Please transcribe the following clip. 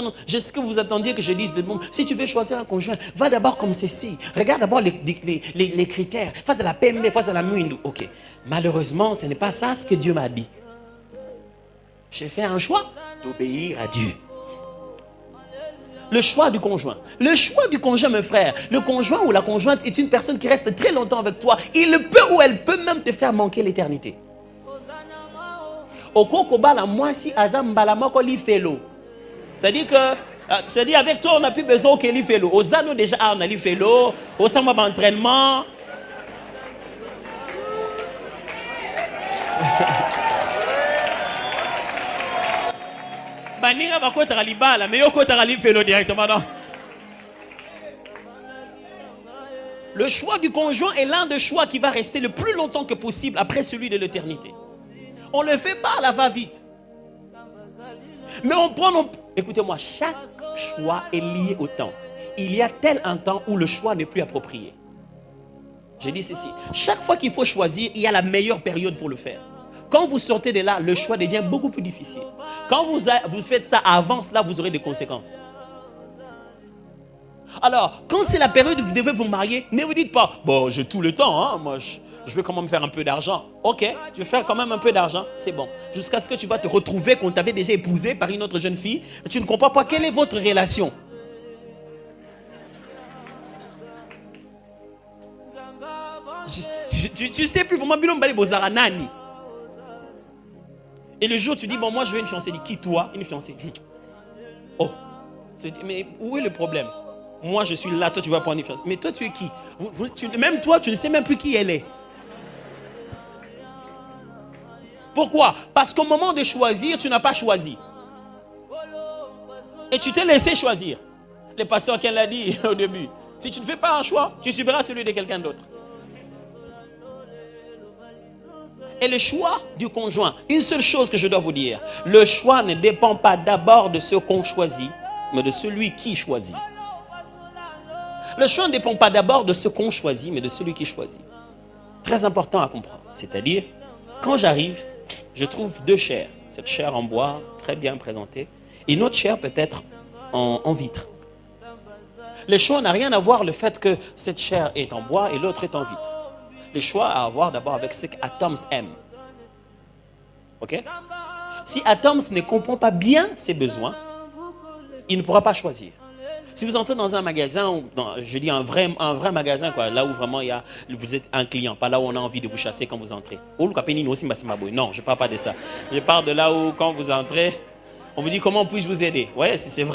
non. Je sais que vous attendiez que je dise de bon. Si tu veux choisir un conjoint, va d'abord comme ceci. Regarde d'abord les critères. Face à la PMB, face à la Muindu. Ok. Malheureusement, ce n'est pas ça ce que Dieu m'a dit. J'ai fait un choix d'obéir à Dieu. Le choix du conjoint. Le choix du conjoint, mes frères. Le conjoint ou la conjointe est une personne qui reste très longtemps avec toi. Il peut ou elle peut même te faire manquer l'éternité. C'est-à-dire que, avec toi, on n'a plus besoin que lui fait l'eau. Aux anneaux déjà, on a lui fait l'eau. Au samba d'entraînement. Le choix du conjoint est l'un des choix qui va rester le plus longtemps que possible après celui de l'éternité. On ne le fait pas à la va-vite. Mais on prend... Écoutez-moi, chaque choix est lié au temps. Il y a tel un temps où le choix n'est plus approprié. Je dis ceci. Chaque fois qu'il faut choisir, il y a la meilleure période pour le faire. Quand vous sortez de là, le choix devient beaucoup plus difficile. Quand vous faites ça avant cela, vous aurez des conséquences. Alors, quand c'est la période où vous devez vous marier, ne vous dites pas, bon, j'ai tout le temps, hein, moi je veux quand même faire un peu d'argent. Ok, je vais faire quand même un peu d'argent, c'est bon. Jusqu'à ce que tu vas te retrouver qu'on t'avait déjà épousé par une autre jeune fille. Tu ne comprends pas quelle est votre relation. Tu sais plus vraiment nani. Et le jour tu dis, bon, moi je veux une fiancée. Qui toi? Une fiancée. Oh, mais où est le problème? Moi je suis là, toi tu vas prendre une fiancée. Mais toi tu es qui? Même toi tu ne sais même plus qui elle est. Pourquoi? Parce qu'au moment de choisir, tu n'as pas choisi. Et tu t'es laissé choisir. Le pasteur qui l'a dit au début. Si tu ne fais pas un choix, tu subiras celui de quelqu'un d'autre. Et le choix du conjoint, une seule chose que je dois vous dire. Le choix ne dépend pas d'abord de ce qu'on choisit, mais de celui qui choisit. Le choix ne dépend pas d'abord de ce qu'on choisit, mais de celui qui choisit. Très important à comprendre. C'est-à-dire, quand j'arrive, je trouve deux chairs. Cette chair en bois, très bien présentée. Et une autre chair peut-être en vitre. Le choix n'a rien à voir le fait que cette chair est en bois et l'autre est en vitre. Le choix a à voir d'abord avec ce qu'Atoms aime. Ok? Si Atoms ne comprend pas bien ses besoins, il ne pourra pas choisir. Si vous entrez dans un magasin, je dis un vrai magasin, quoi, là où vraiment vous êtes un client, pas là où on a envie de vous chasser quand vous entrez. Non, je ne parle pas de ça. Je parle de là où quand vous entrez, on vous dit comment puis-je vous aider. Ouais, c'est vrai.